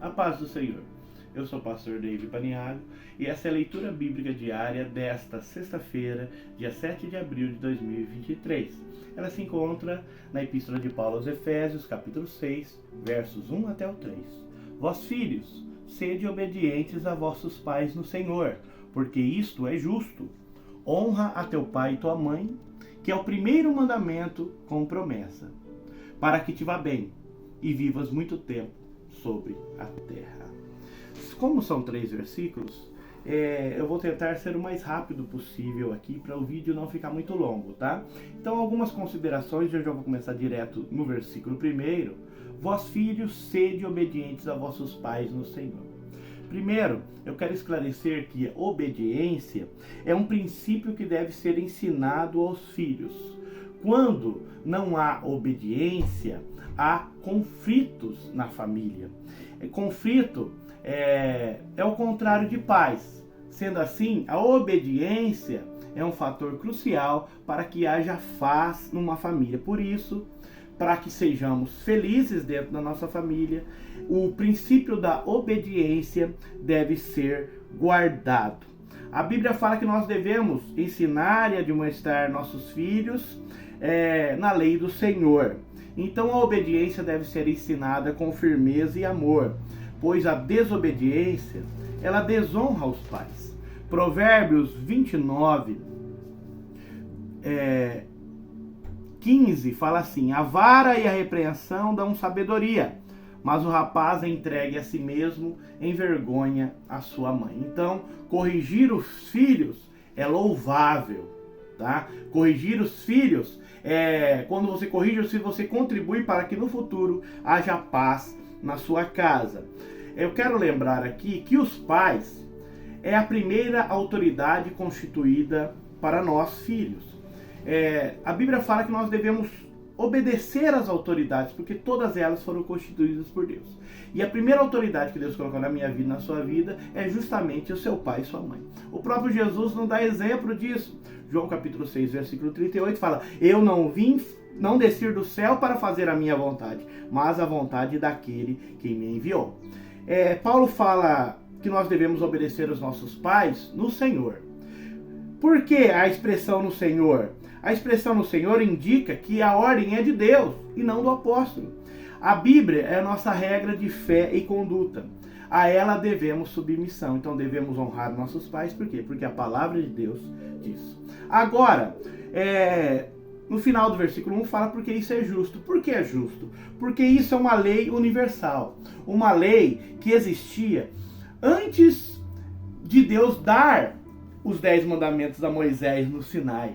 A paz do Senhor. Eu sou o pastor David Paniago e essa é a leitura bíblica diária desta sexta-feira, dia 7 de abril de 2023. Ela se encontra na Epístola de Paulo aos Efésios, capítulo 6, versos 1 até o 3. Vós, filhos, sede obedientes a vossos pais no Senhor, porque isto é justo. Honra a teu pai e tua mãe, que é o primeiro mandamento com promessa, para que te vá bem e vivas muito tempo sobre a terra. Como são 3 versículos, eu vou tentar ser o mais rápido possível aqui para o vídeo não ficar muito longo, tá? Então, algumas considerações, eu já vou começar direto no versículo 1. Vós, filhos, sede obedientes a vossos pais no Senhor. Primeiro, eu quero esclarecer que a obediência é um princípio que deve ser ensinado aos filhos. Quando não há obediência, há conflitos na família. Conflito é o contrário de paz. Sendo assim, a obediência é um fator crucial para que haja paz numa família. Por isso, para que sejamos felizes dentro da nossa família, o princípio da obediência deve ser guardado. A Bíblia fala que nós devemos ensinar e admoestar nossos filhos na lei do Senhor. Então a obediência deve ser ensinada com firmeza e amor, pois a desobediência, ela desonra os pais. Provérbios 29, 15 fala assim: a vara e a repreensão dão sabedoria, mas o rapaz entregue a si mesmo envergonha a sua mãe. Então, corrigir os filhos é louvável, tá? Corrigir os filhos quando você corrige os filhos, você contribui para que no futuro haja paz na sua casa. Eu quero lembrar aqui que os pais é a primeira autoridade constituída para nós filhos. A Bíblia fala que nós devemos obedecer às autoridades, porque todas elas foram constituídas por Deus. E a primeira autoridade que Deus colocou na minha vida, na sua vida, é justamente o seu pai e sua mãe. O próprio Jesus nos dá exemplo disso. João capítulo 6, versículo 38 fala: eu não desci do céu para fazer a minha vontade, mas a vontade daquele que me enviou. Paulo fala que nós devemos obedecer aos nossos pais no Senhor. Por que a expressão no Senhor? A expressão no Senhor indica que a ordem é de Deus e não do apóstolo. A Bíblia é a nossa regra de fé e conduta. A ela devemos submissão. Então devemos honrar nossos pais. Por quê? Porque a palavra de Deus diz. Agora, no final do versículo 1 fala porque isso é justo. Por que é justo? Porque isso é uma lei universal. Uma lei que existia antes de Deus dar os 10 mandamentos a Moisés no Sinai.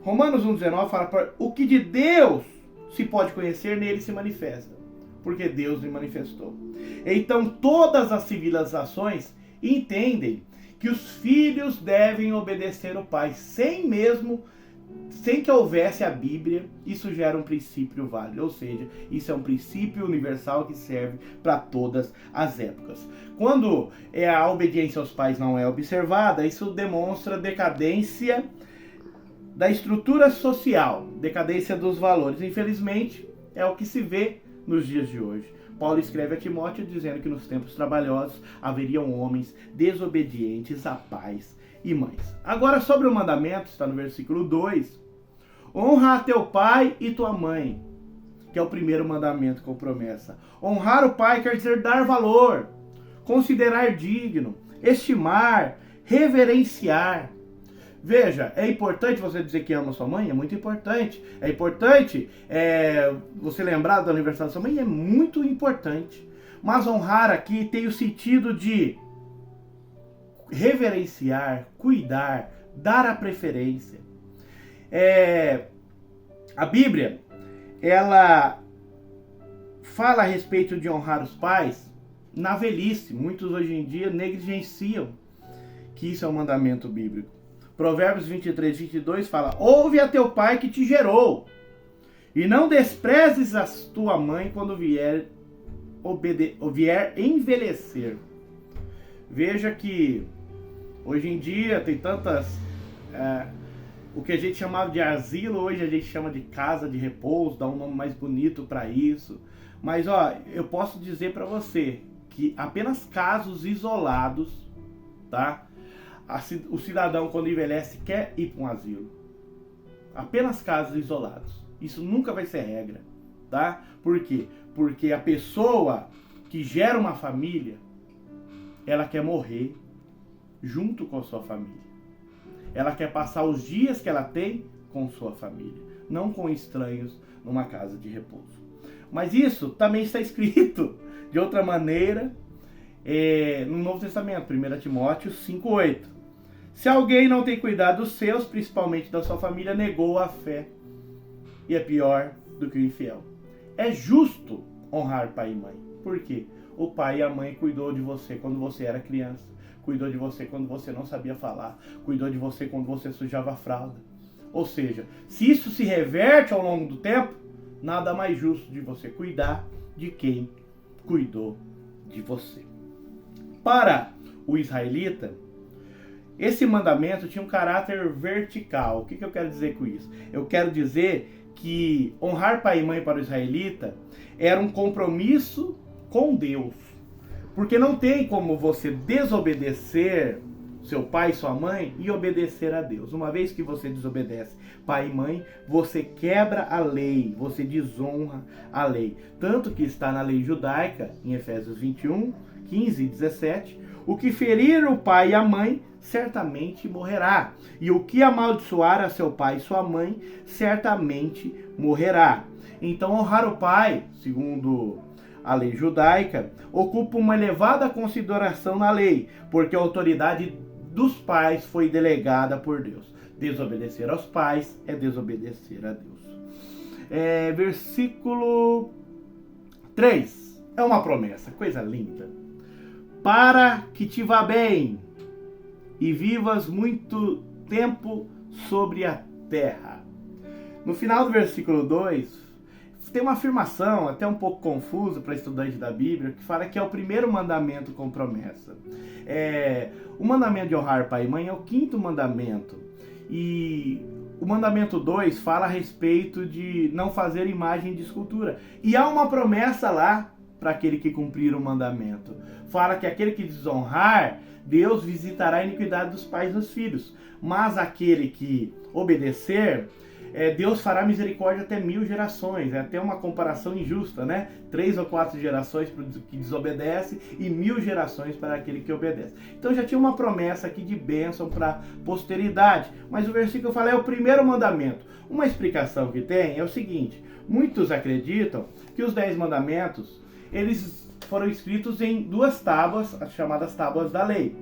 Romanos 1,19 fala: o que de Deus se pode conhecer, nele se manifesta, porque Deus me manifestou. Então todas as civilizações entendem que os filhos devem obedecer o pai, sem que houvesse a Bíblia. Isso já era um princípio válido, ou seja, isso é um princípio universal que serve para todas as épocas. Quando a obediência aos pais não é observada, isso demonstra decadência da estrutura social, decadência dos valores. Infelizmente, é o que se vê nos dias de hoje. Paulo escreve a Timóteo dizendo que nos tempos trabalhosos haveriam homens desobedientes a pais e mães. Agora, sobre o mandamento, está no versículo 2. Honra a teu pai e tua mãe, que é o primeiro mandamento com promessa. Honrar o pai quer dizer dar valor, considerar digno, estimar, reverenciar. Veja, é importante você dizer que ama sua mãe? É muito importante. É importante você lembrar do aniversário da sua mãe? É muito importante. Mas honrar aqui tem o sentido de reverenciar, cuidar, dar a preferência. A Bíblia, ela fala a respeito de honrar os pais na velhice. Muitos hoje em dia negligenciam que isso é um mandamento bíblico. Provérbios 23, 22 fala: ouve a teu pai que te gerou, e não desprezes a tua mãe quando vier envelhecer. Veja que hoje em dia tem tantas... o que a gente chamava de asilo, hoje a gente chama de casa de repouso, dá um nome mais bonito para isso. Mas eu posso dizer para você que apenas casos isolados, tá? O cidadão, quando envelhece, quer ir para um asilo. Apenas casos isolados. Isso nunca vai ser regra, tá? Por quê? Porque a pessoa que gera uma família, ela quer morrer junto com a sua família. Ela quer passar os dias que ela tem com sua família, não com estranhos numa casa de repouso. Mas isso também está escrito de outra maneira no Novo Testamento, 1 Timóteo 5,8. Se alguém não tem cuidado dos seus, principalmente da sua família, negou a fé e é pior do que o infiel. É justo honrar pai e mãe. Por quê? O pai e a mãe cuidou de você quando você era criança, cuidou de você quando você não sabia falar, cuidou de você quando você sujava a fralda. Ou seja, se isso se reverte ao longo do tempo, nada mais justo de você cuidar de quem cuidou de você. Para o israelita, esse mandamento tinha um caráter vertical. O que eu quero dizer com isso? Eu quero dizer que honrar pai e mãe para o israelita era um compromisso com Deus. Porque não tem como você desobedecer seu pai e sua mãe e obedecer a Deus. Uma vez que você desobedece pai e mãe, você quebra a lei, você desonra a lei. Tanto que está na lei judaica, em Efésios 21, 15 e 17, o que ferir o pai e a mãe, certamente morrerá. E o que amaldiçoar a seu pai e sua mãe, certamente morrerá. Então honrar o pai, segundo a lei judaica, ocupa uma elevada consideração na lei, porque a autoridade dos pais foi delegada por Deus. Desobedecer aos pais é desobedecer a Deus. Versículo 3. É uma promessa, coisa linda. Para que te vá bem e vivas muito tempo sobre a terra. No final do versículo 2, tem uma afirmação até um pouco confusa para estudante da Bíblia, que fala que é o primeiro mandamento com promessa. O mandamento de honrar pai e mãe é o quinto mandamento. E o mandamento 2 fala a respeito de não fazer imagem de escultura. E há uma promessa lá para aquele que cumprir o mandamento. Fala que aquele que desonrar, Deus visitará a iniquidade dos pais e dos filhos. Mas aquele que obedecer, Deus fará misericórdia até 1000 gerações. É até uma comparação injusta, né? 3 ou 4 gerações para o que desobedece e 1000 gerações para aquele que obedece. Então já tinha uma promessa aqui de bênção para a posteridade. Mas o versículo fala é o primeiro mandamento. Uma explicação que tem é o seguinte: muitos acreditam que os 10 mandamentos, eles foram escritos em 2 tábuas, as chamadas tábuas da lei.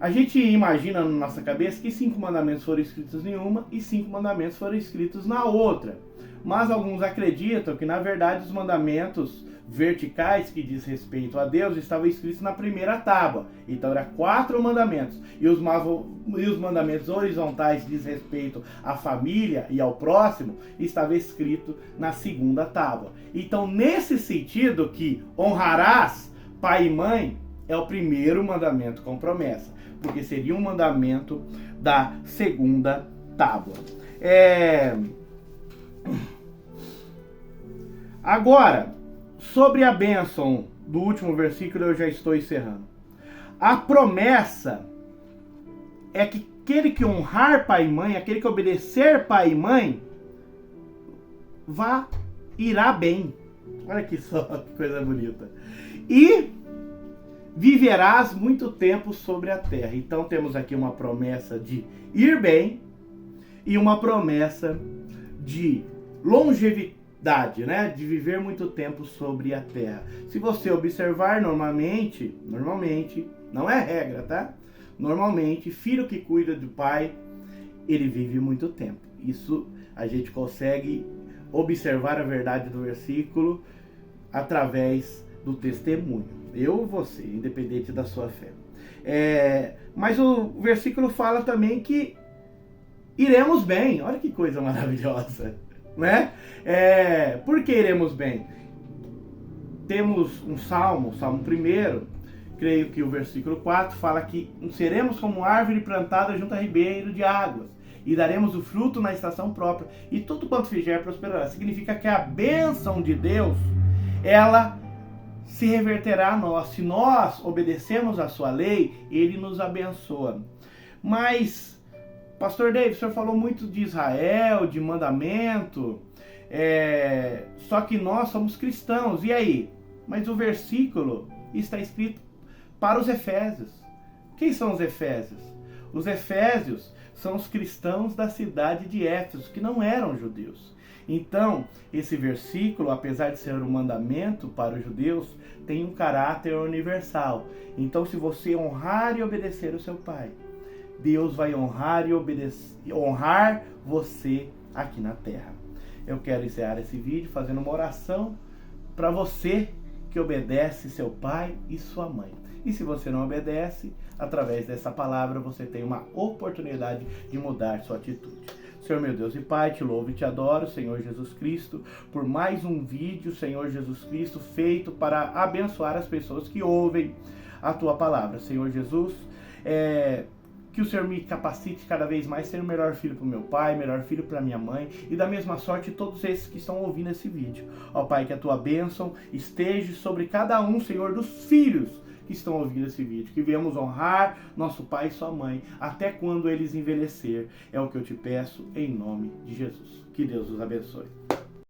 A gente imagina na nossa cabeça que 5 mandamentos foram escritos em uma e 5 mandamentos foram escritos na outra. Mas alguns acreditam que, na verdade, os mandamentos verticais que diz respeito a Deus estavam escritos na primeira tábua. Então, eram 4 mandamentos. E os mandamentos horizontais que diz respeito à família e ao próximo estava escrito na segunda tábua. Então, nesse sentido que honrarás pai e mãe é o primeiro mandamento com promessa, porque seria um mandamento da segunda tábua. Agora, sobre a bênção do último versículo, eu já estou encerrando. A promessa é que aquele que honrar pai e mãe, aquele que obedecer pai e mãe, irá bem. Olha que só, que coisa bonita. E viverás muito tempo sobre a terra. Então temos aqui uma promessa de ir bem e uma promessa de longevidade, né? De viver muito tempo sobre a terra. Se você observar, normalmente, não é regra, tá? Normalmente, filho que cuida do pai, ele vive muito tempo. Isso a gente consegue observar a verdade do versículo através do testemunho. Eu ou você, independente da sua fé. Mas o versículo fala também que iremos bem. Olha que coisa maravilhosa, né? Por que iremos bem? Temos um Salmo 1, creio que o versículo 4 fala que seremos como árvore plantada junto a ribeiro de águas, e daremos o fruto na estação própria, e tudo quanto fizer prosperará. Significa que a bênção de Deus, ela se reverterá a nós. Se nós obedecemos a sua lei, ele nos abençoa. Mas, pastor David, o senhor falou muito de Israel, de mandamento, só que nós somos cristãos, e aí? Mas o versículo está escrito para os Efésios. Quem são os Efésios? Os Efésios são os cristãos da cidade de Éfeso, que não eram judeus. Então, esse versículo, apesar de ser um mandamento para os judeus, tem um caráter universal. Então, se você honrar e obedecer o seu pai, Deus vai honrar e honrar você aqui na terra. Eu quero encerrar esse vídeo fazendo uma oração para você que obedece seu pai e sua mãe. E se você não obedece, através dessa palavra você tem uma oportunidade de mudar sua atitude. Senhor meu Deus e Pai, te louvo e te adoro, Senhor Jesus Cristo, por mais um vídeo, Senhor Jesus Cristo, feito para abençoar as pessoas que ouvem a tua palavra. Senhor Jesus, que o Senhor me capacite cada vez mais a ser o melhor filho para o meu pai, melhor filho para minha mãe, e da mesma sorte todos esses que estão ouvindo esse vídeo. Ó Pai, que a tua bênção esteja sobre cada um, Senhor, dos filhos que estão ouvindo esse vídeo, que venhamos honrar nosso pai e sua mãe, até quando eles envelhecer. É o que eu te peço, em nome de Jesus. Que Deus os abençoe.